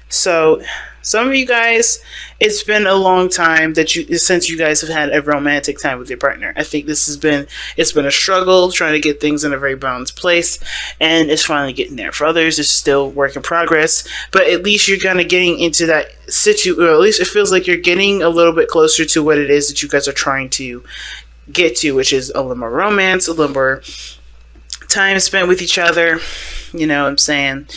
So some of you guys, it's been a long time since you guys have had a romantic time with your partner. I think it's been a struggle trying to get things in a very balanced place, and it's finally getting there. For others, it's still work in progress, but at least you're kind of getting into that or at least it feels like you're getting a little bit closer to what it is that you guys are trying to get to, which is a little more romance, a little more time spent with each other. You know what I'm saying?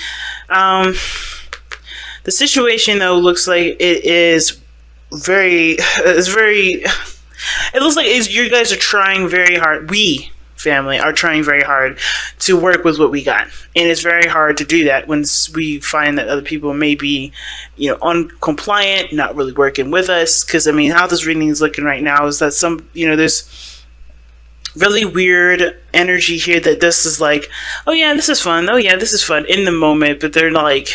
The situation, though, looks like it is very. It looks like you guys are trying very hard. We, family, are trying very hard to work with what we got. And it's very hard to do that when we find that other people may be, uncompliant, not really working with us. Because, I mean, how this reading is looking right now is that there's really weird energy here that this is like, oh yeah, this is fun. Oh yeah, this is fun in the moment, but they're not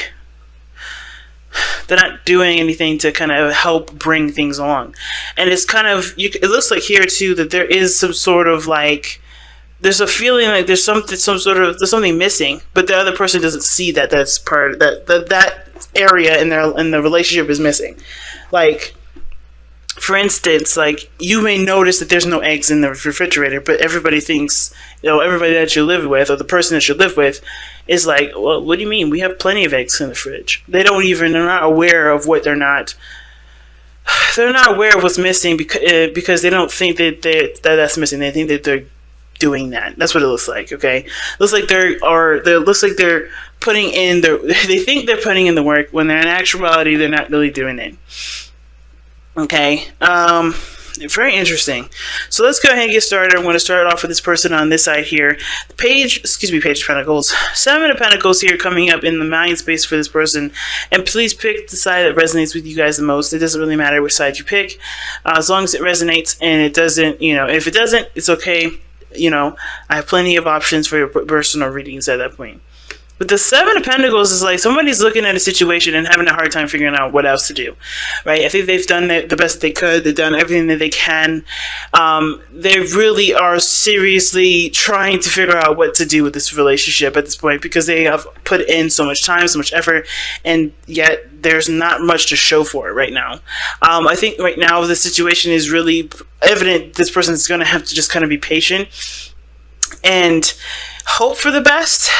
doing anything to kind of help bring things along. And it's kind of, it looks like here too that there is some sort of there's a feeling like there's something missing, but the other person doesn't see that's part of that area in the relationship is missing. Like, for instance, like, you may notice that there's no eggs in the refrigerator, but everybody thinks, everybody that you live with, or the person that you live with, is like, well, what do you mean? We have plenty of eggs in the fridge. They're not aware of what they're not aware of what's missing because they don't think that's missing. They think that they're doing that. That's what it looks like, okay? It looks like they're putting in they think they're putting in the work when in actuality they're not really doing it. Okay, very interesting. So let's go ahead and get started. I'm going to start off with this person on this side here. Page of Pentacles. 7 of Pentacles here coming up in the mind space for this person. And please pick the side that resonates with you guys the most. It doesn't really matter which side you pick. As long as it resonates and it doesn't, if it doesn't, it's okay. I have plenty of options for your personal readings at that point. But the 7 of Pentacles is like somebody's looking at a situation and having a hard time figuring out what else to do, right? I think they've done the best they could. They've done everything that they can. They really are seriously trying to figure out what to do with this relationship at this point because they have put in so much time, so much effort, and yet there's not much to show for it right now. I think right now the situation is really evident. This person is going to have to just kind of be patient and hope for the best,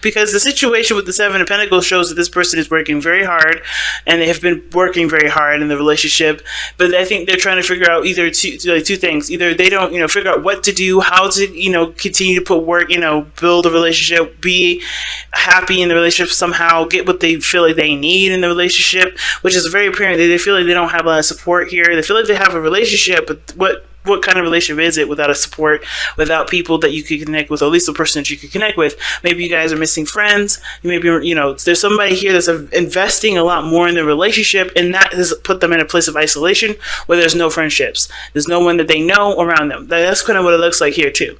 because the situation with the 7 of Pentacles shows that this person is working very hard, and they have been working very hard in the relationship, but I think they're trying to figure out either two things. Either they don't, figure out what to do, how to, continue to put work, build a relationship, be happy in the relationship somehow, get what they feel like they need in the relationship, which is very apparent that they feel like they don't have a lot of support here. They feel like they have a relationship, but what kind of relationship is it without a support, without people that you could connect with, or at least a person that you could connect with? Maybe you guys are missing friends. Maybe, there's somebody here that's investing a lot more in the relationship, and that has put them in a place of isolation where there's no friendships. There's no one that they know around them. That's kind of what it looks like here too.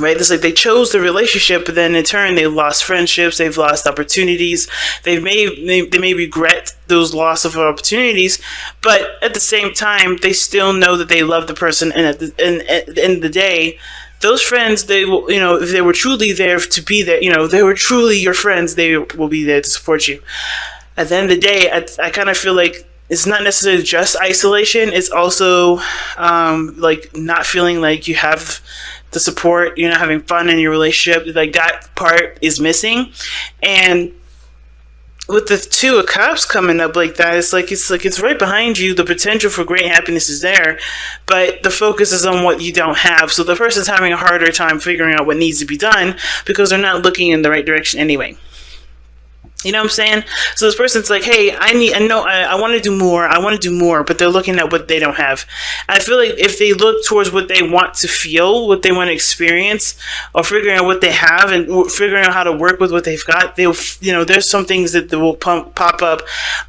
Right? It's like they chose the relationship, but then in turn they've lost friendships, they've lost opportunities, they may regret those loss of opportunities, but at the same time they still know that they love the person, and at the end of the day, those friends, they will, if they were truly there to be there, they were truly your friends, they will be there to support you. At the end of the day, I kind of feel like it's not necessarily just isolation, it's also like not feeling like you have the support, you're not having fun in your relationship, like that part is missing. And with the 2 of Cups coming up like that, it's right behind you. The potential for great happiness is there, but the focus is on what you don't have. So the person's having a harder time figuring out what needs to be done because they're not looking in the right direction anyway. You know what I'm saying? So this person's like, hey, I want to do more, but they're looking at what they don't have. I feel like if they look towards what they want to feel, what they want to experience, or figuring out what they have and figuring out how to work with what they've got, they'll, there's some things that will pop up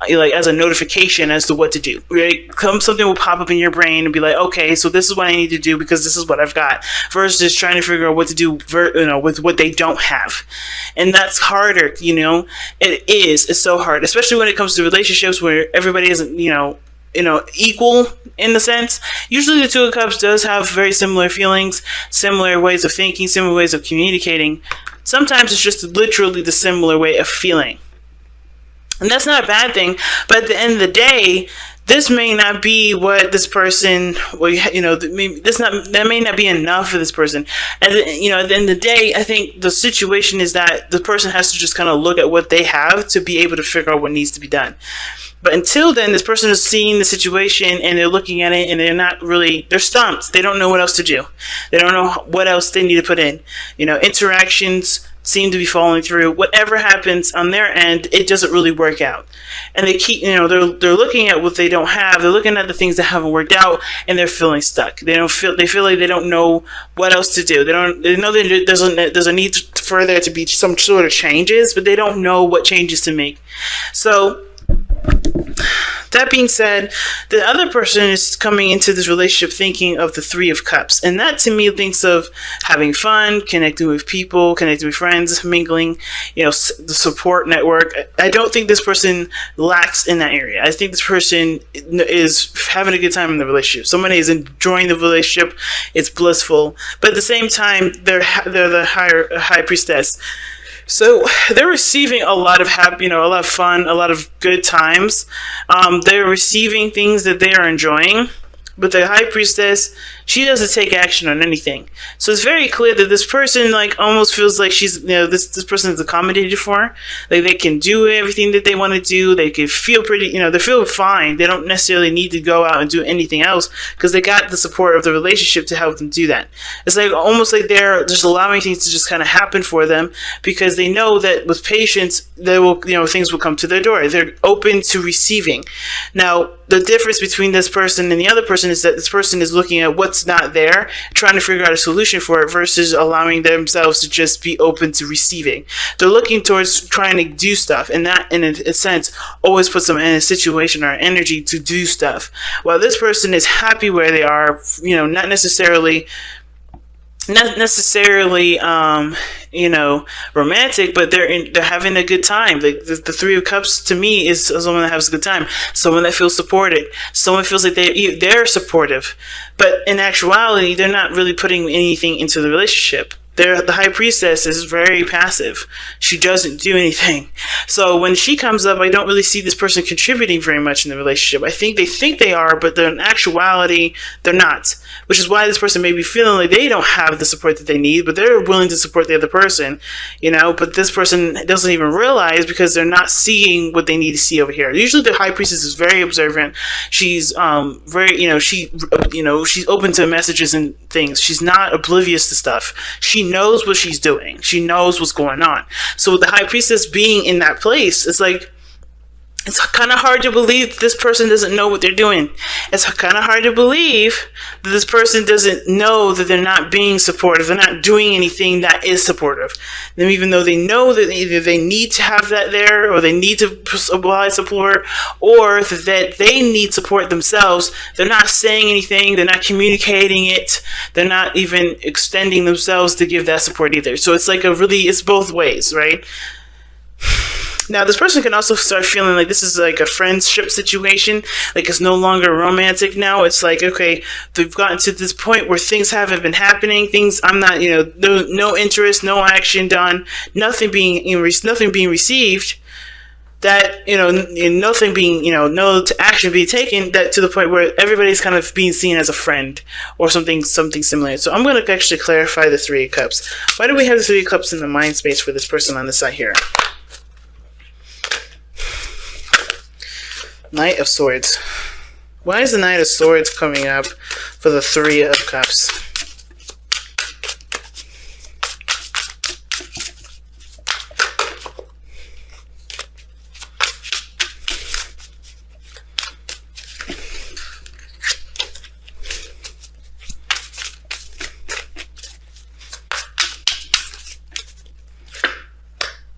like as a notification as to what to do, right? Something will pop up in your brain and be like, okay, so this is what I need to do because this is what I've got, versus trying to figure out what to do, with what they don't have. And that's harder, It's so hard, especially when it comes to relationships where everybody isn't, equal in the sense. Usually the 2 of Cups does have very similar feelings, similar ways of thinking, similar ways of communicating. Sometimes it's just literally the similar way of feeling. And that's not a bad thing. But at the end of the day, this may not be what this person, well, that may not be enough for this person. And at the end of the day, I think the situation is that the person has to just kind of look at what they have to be able to figure out what needs to be done. But until then, this person is seeing the situation and they're looking at it and they're stumped. They don't know what else to do. They don't know what else they need to put in. Interactions seem to be falling through. Whatever happens on their end, it doesn't really work out. And they keep, they're looking at what they don't have. They're looking at the things that haven't worked out, and they're feeling stuck. They feel like they don't know what else to do. They know that there's a need for there to be some sort of changes, but they don't know what changes to make. So, that being said, the other person is coming into this relationship thinking of the Three of Cups. And that to me thinks of having fun, connecting with people, connecting with friends, mingling, the support network. I don't think this person lacks in that area. I think this person is having a good time in the relationship. Somebody is enjoying the relationship. It's blissful. But at the same time, they're the high priestess. So they're receiving a lot of happy, a lot of fun, a lot of good times. They're receiving things that they are enjoying. But the high priestess, she doesn't take action on anything. So it's very clear that this person almost feels like she's, this person is accommodated for her. Like they can do everything that they want to do. They can feel pretty, they feel fine. They don't necessarily need to go out and do anything else because they got the support of the relationship to help them do that. It's almost like they're just allowing things to just kind of happen for them because they know that with patience, things will come to their door. They're open to receiving. Now, the difference between this person and the other person is that this person is looking at what's not there, trying to figure out a solution for it versus allowing themselves to just be open to receiving. They're looking towards trying to do stuff, and that, in a sense, always puts them in a situation or energy to do stuff. While this person is happy where they are, not necessarily romantic, but they're having a good time. The Three of Cups to me is someone that has a good time, someone that feels supported, someone feels like they're supportive, but in actuality they're not really putting anything into the relationship. The high priestess is very passive. She doesn't do anything. So when she comes up, I don't really see this person contributing very much in the relationship. I think they are, but in actuality, they're not. Which is why this person may be feeling like they don't have the support that they need, but they're willing to support the other person, but this person doesn't even realize because they're not seeing what they need to see over here. Usually the high priestess is very observant. She's she's open to messages and things. She's not oblivious to stuff. She knows what she's doing. She knows what's going on. So with the high priestess being in that place, it's kind of hard to believe this person doesn't know what they're doing. It's kind of hard to believe that this person doesn't know that they're not being supportive. They're not doing anything that is supportive. And even though they know that either they need to have that there, or they need to provide support, or that they need support themselves, they're not saying anything. They're not communicating it. They're not even extending themselves to give that support either. So it's it's both ways, right? Now, this person can also start feeling like this is like a friendship situation. Like it's no longer romantic now. It's like, okay, they've gotten to this point where things haven't been happening. I'm not, no interest, no action done, nothing being received. That, nothing being, no action being taken, that to the point where everybody's kind of being seen as a friend or something similar. So I'm going to actually clarify the Three of Cups. Why do we have the Three of Cups in the mind space for this person on this side here? Knight of Swords. Why is the Knight of Swords coming up for the Three of Cups?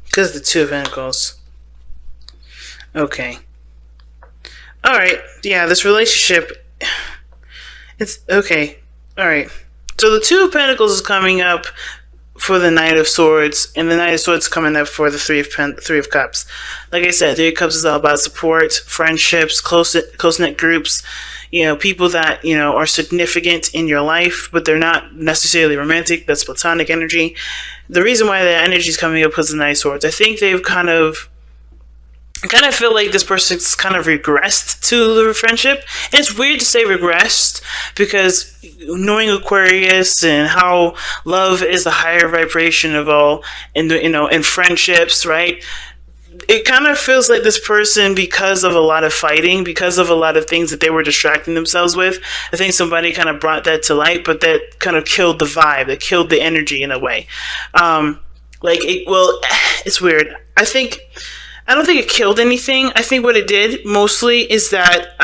Because the Two of Pentacles. Okay. Alright, yeah, this relationship, it's, okay, alright. So the Two of Pentacles is coming up for the Knight of Swords, and the Knight of Swords is coming up for the Three of Cups. Like I said, Three of Cups is all about support, friendships, close-knit groups, people that, are significant in your life, but they're not necessarily romantic. That's platonic energy. The reason why that energy is coming up is the Knight of Swords. I think they've kind of I kind of feel like this person's kind of regressed to the friendship. And it's weird to say regressed because knowing Aquarius and how love is the higher vibration of all, and in friendships, right? It kind of feels like this person, because of a lot of fighting, because of a lot of things that they were distracting themselves with, I think somebody kind of brought that to light, but that kind of killed the vibe, that killed the energy in a way. It's weird. I don't think it killed anything. I think what it did mostly is that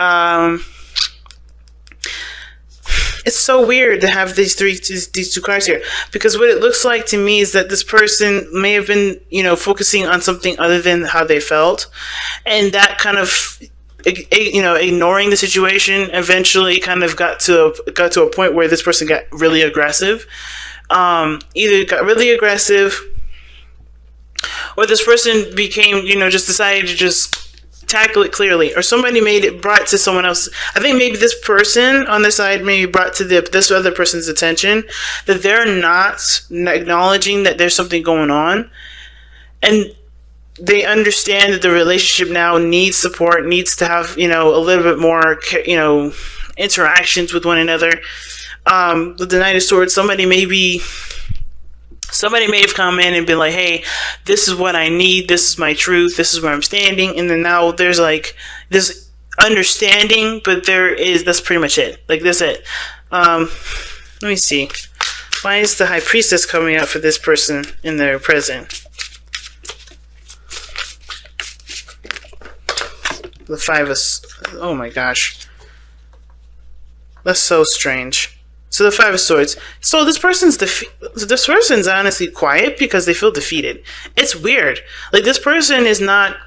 it's so weird to have these two cards here, because what it looks like to me is that this person may have been, focusing on something other than how they felt, and that kind of, ignoring the situation eventually kind of got to a point where this person got really aggressive. Either got really aggressive, or this person became, just decided to just tackle it clearly, or somebody brought to someone else. I think maybe this person on this side maybe brought to this other person's attention that they're not acknowledging that there's something going on, and they understand that the relationship now needs support, needs to have, a little bit more, interactions with one another. With the Knight of Swords, somebody may have come in and been like, hey, this is what I need, this is my truth, this is where I'm standing, and then now there's like this understanding, but that's pretty much it. Like, that's it. Let me see. Why is the High Priestess coming out for this person in their present? The Five of... Oh my gosh. That's so strange. So the Five of Swords. So this person's honestly quiet because they feel defeated. It's weird. Like, this person is not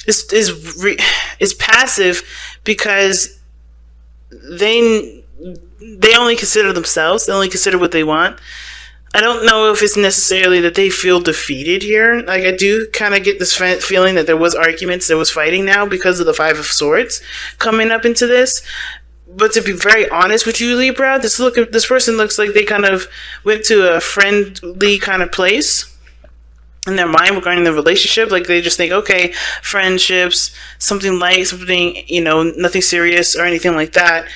is passive because they only consider themselves. They only consider what they want. I don't know if it's necessarily that they feel defeated here. Like, I do kind of get this feeling that there was arguments, there was fighting now because of the Five of Swords coming up into this. But to be very honest with you, Libra, this person looks like they kind of went to a friendly kind of place in their mind regarding the relationship. Like, they just think, okay, friendships, something light, something, nothing serious or anything like that.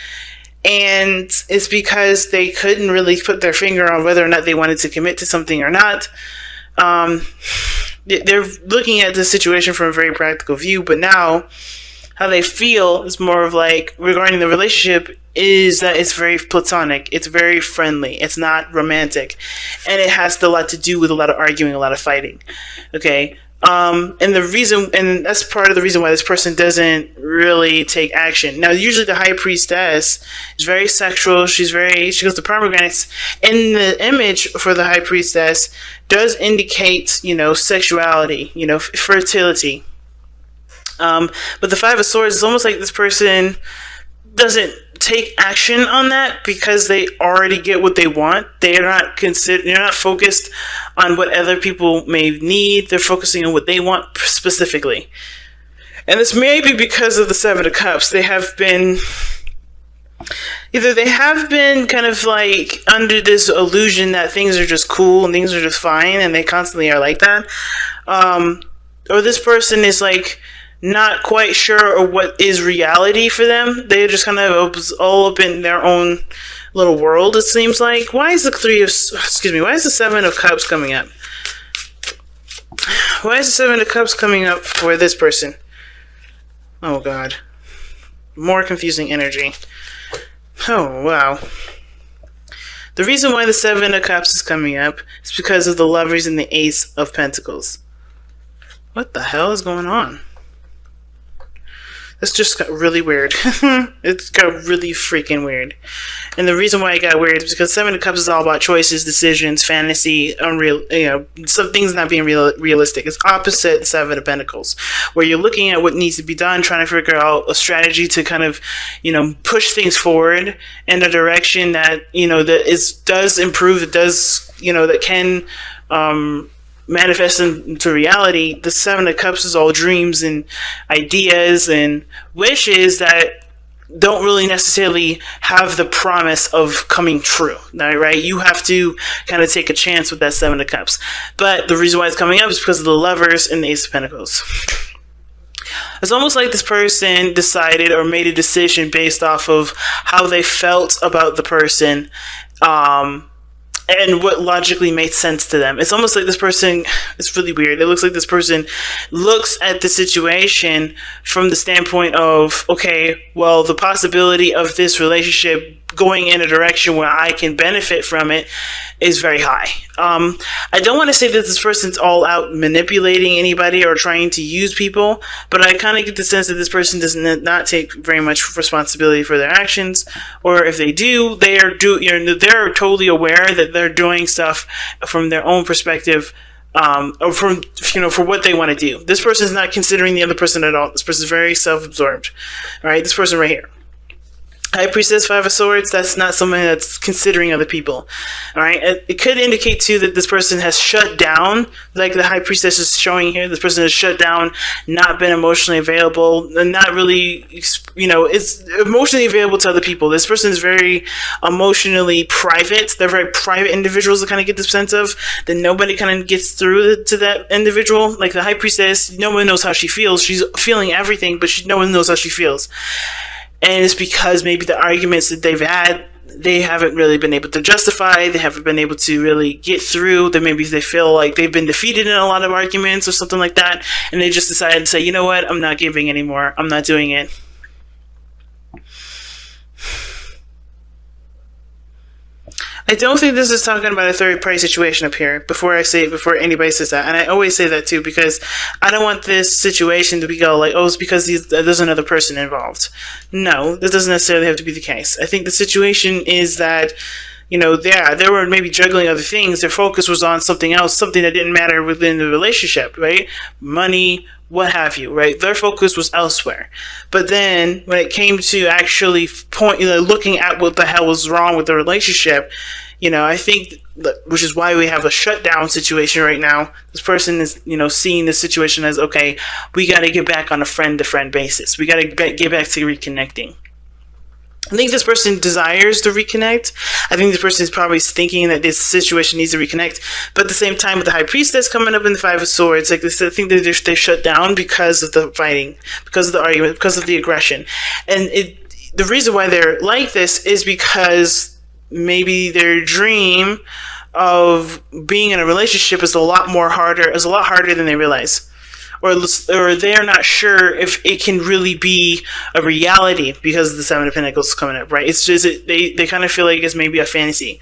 And it's because they couldn't really put their finger on whether or not they wanted to commit to something or not. They're looking at the situation from a very practical view, but now how they feel is more of like, regarding the relationship, is that it's very platonic, it's very friendly, it's not romantic, and it has a lot to do with a lot of arguing, a lot of fighting. Okay, and that's part of the reason why this person doesn't really take action. Now, usually the High Priestess is very sexual. She goes to pomegranates, and the image for the High Priestess does indicate, sexuality, fertility. But the Five of Swords is almost like this person doesn't take action on that because they already get what they want. They're not focused on what other people may need. They're focusing on what they want specifically. And this may be because of the Seven of Cups. They have been kind of like under this illusion that things are just cool and things are just fine, and they constantly are like that. Or this person is like not quite sure of what is reality for them. They're just kind of all up in their own little world, it seems like. Why is the Seven of Cups coming up? Why is the Seven of Cups coming up for this person? Oh god. More confusing energy. Oh, wow. The reason why the Seven of Cups is coming up is because of the Lovers and the Ace of Pentacles. What the hell is going on? This just got really weird. It got really freaking weird. And the reason why it got weird is because Seven of Cups is all about choices, decisions, fantasy, unreal, some things not being realistic. It's opposite Seven of Pentacles, where you're looking at what needs to be done, trying to figure out a strategy to kind of, push things forward in a direction that, does improve, that can, manifest into reality. The Seven of Cups is all dreams and ideas and wishes that don't really necessarily have the promise of coming true, right? You have to kind of take a chance with that Seven of Cups. But the reason why it's coming up is because of the Lovers and the Ace of Pentacles. It's almost like this person decided or made a decision based off of how they felt about the person, and what logically made sense to them. It's almost like this person, it's really weird. It looks like this person looks at the situation from the standpoint of, okay, well, the possibility of this relationship going in a direction where I can benefit from it is very high. I don't want to say that this person's all out manipulating anybody or trying to use people, but I kind of get the sense that this person does not take very much responsibility for their actions, or if they do, they're totally aware that they're doing stuff from their own perspective, or from, for what they want to do. This person is not considering the other person at all. This person is very self-absorbed. All right, this person right here. High Priestess, Five of Swords, that's not someone that's considering other people. All right, it could indicate too that this person has shut down, like the High Priestess is showing here. This person has shut down, not been emotionally available, and not really, it's emotionally available to other people. This person is very emotionally private. They're very private individuals to kind of get the sense of that nobody kind of gets through to that individual. Like the High Priestess, no one knows how she feels. She's feeling everything, but no one knows how she feels. And it's because maybe the arguments that they've had, they haven't really been able to justify. They haven't been able to really get through. That maybe they feel like they've been defeated in a lot of arguments or something like that. And they just decided to say, you know what? I'm not giving anymore. I'm not doing it. I don't think this is talking about a third party situation up here before anybody says that. And I always say that too, because I don't want this situation to go like, oh, it's because there's another person involved. No, that doesn't necessarily have to be the case. I think the situation is that, they were maybe juggling other things. Their focus was on something else, something that didn't matter within the relationship, right? Money, what have you, right? Their focus was elsewhere. But then when it came to actually looking at what the hell was wrong with the relationship, I think which is why we have a shutdown situation right now. This person is, seeing this situation as, okay, we got to get back on a friend-to-friend basis. We got to get back to reconnecting. I think this person desires to reconnect. I think this person is probably thinking that this situation needs to reconnect. But at the same time, with the High Priestess coming up in the Five of Swords, like I think that they shut down because of the fighting, because of the argument, because of the aggression. And the reason why they're like this is because maybe their dream of being in a relationship is a lot harder than they realize. Or they're not sure if it can really be a reality because of the Seven of Pentacles coming up, right? It's just they kind of feel like it's maybe a fantasy.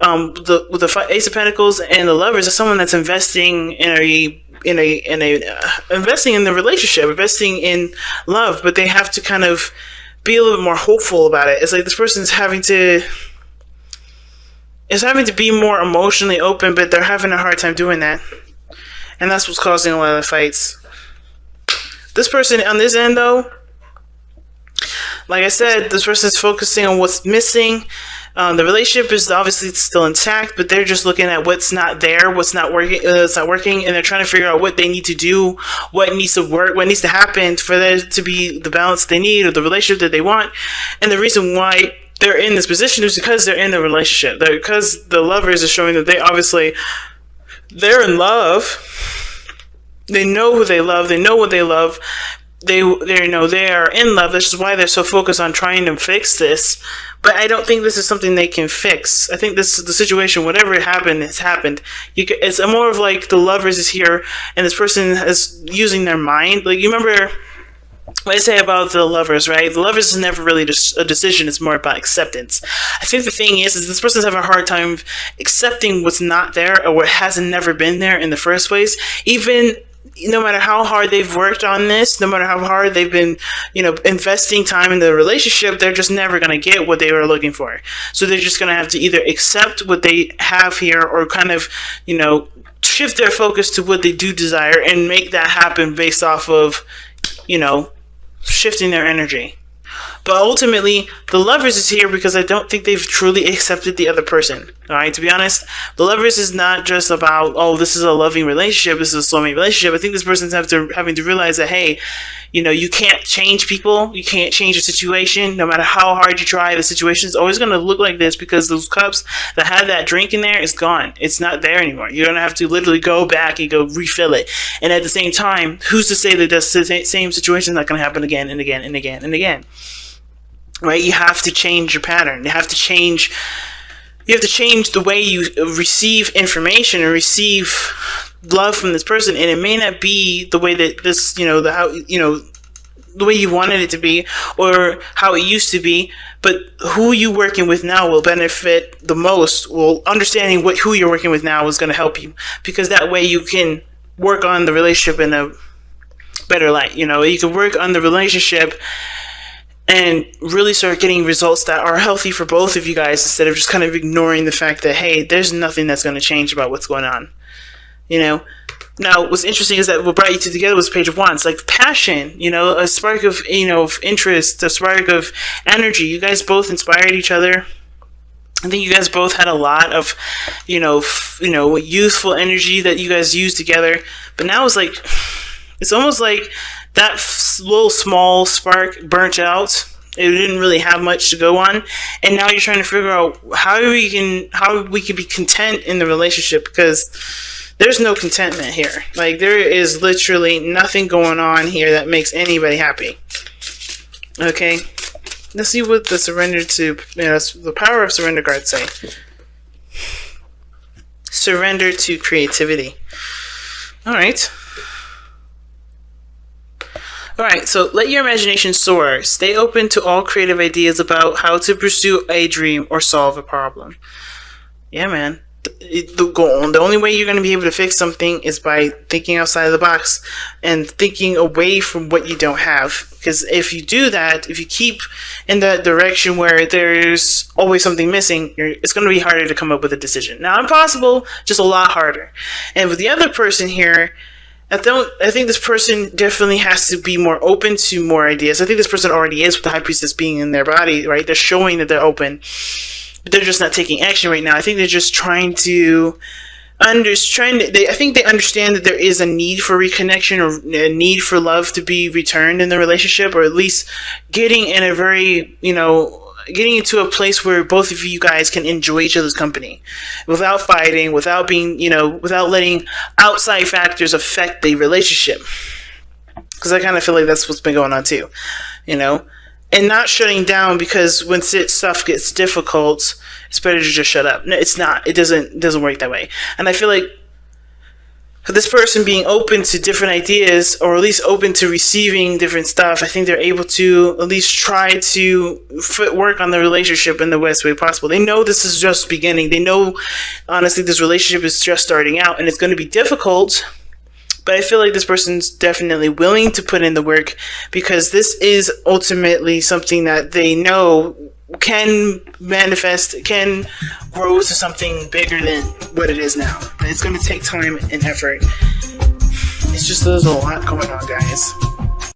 With the Ace of Pentacles and the Lovers, is someone that's investing investing in the relationship, investing in love, but they have to kind of be a little bit more hopeful about it. It's like this person's having to be more emotionally open, but they're having a hard time doing that. And that's what's causing a lot of the fights. This person on this end, though, like I said, this person is focusing on what's missing. The relationship is obviously still intact, but they're just looking at what's not there, what's not working, and they're trying to figure out what they need to do, what needs to work, what needs to happen for there to be the balance they need or the relationship that they want. And the reason why they're in this position is because they're in the relationship. Because the Lovers are showing that they're in love. They know who they love. They know what they love. They know they are in love. This is why they're so focused on trying to fix this. But I don't think this is something they can fix. I think this is the situation. Whatever it happened, it's happened. It's more of like the Lovers is here, and this person is using their mind. Like, you remember what I say about the Lovers, right? The Lovers is never really just a decision. It's more about acceptance. I think the thing is this person's having a hard time accepting what's not there or what hasn't never been there in the first place. Even no matter how hard they've worked on this, no matter how hard they've been, investing time in the relationship, they're just never going to get what they were looking for. So they're just going to have to either accept what they have here or kind of, shift their focus to what they do desire and make that happen based off of, shifting their energy. But ultimately, the Lovers is here because I don't think they've truly accepted the other person. All right, to be honest, the Lovers is not just about, oh, this is a loving relationship, this is a soulmate relationship. I think this person's having to realize that, hey, You know, you can't change people. You can't change a situation. No matter how hard you try, the situation is always going to look like this because those cups that had that drink in there is gone. It's not there anymore. You're going to have to literally go back and go refill it. And at the same time, who's to say that the same situation is not going to happen again and again and again and again? Right? You have to change your pattern. You have to change the way you receive information and receive love from this person, and it may not be the way that this, the way you wanted it to be or how it used to be, but who you working with now will benefit the most. Well, understanding who you're working with now is going to help you, because that way you can work on the relationship in a better light. You can work on the relationship and really start getting results that are healthy for both of you guys, instead of just kind of ignoring the fact that, hey, there's nothing that's going to change about what's going on. Now what's interesting is that what brought you two together was Page of Wands, like passion, a spark of, of interest, a spark of energy. You guys both inspired each other. I think you guys both had a lot of, youthful energy that you guys used together. But now it's almost like that little small spark burnt out. It didn't really have much to go on, and now you're trying to figure out how we can be content in the relationship, because there's no contentment here. Like, there is literally nothing going on here that makes anybody happy. Okay, let's see what the the power of surrender cards say. Surrender to creativity. All right. Alright, so let your imagination soar. Stay open to all creative ideas about how to pursue a dream or solve a problem. Yeah, man. The only way you're going to be able to fix something is by thinking outside of the box and thinking away from what you don't have. Because if you do that, if you keep in that direction where there's always something missing, it's going to be harder to come up with a decision. Not impossible, just a lot harder. And with the other person here, I think this person definitely has to be more open to more ideas. I think this person already is, with the High Priestess being in their body, right? They're showing that they're open, but they're just not taking action right now. I think they're just trying to I think they understand that there is a need for reconnection, or a need for love to be returned in the relationship, or at least getting into a place where both of you guys can enjoy each other's company without fighting, without letting outside factors affect the relationship. Because I kind of feel like that's what's been going on too, and not shutting down, because when stuff gets difficult, it's better to just shut up. No, it's not. It doesn't work that way. And I feel like this person being open to different ideas, or at least open to receiving different stuff, I think they're able to at least try to work on the relationship in the best way possible. They know this is just beginning. They know, honestly, this relationship is just starting out, and it's going to be difficult. But I feel like this person's definitely willing to put in the work, because this is ultimately something that they know can manifest, can grow to something bigger than what it is now. But it's going to take time and effort. It's just, there's a lot going on, guys.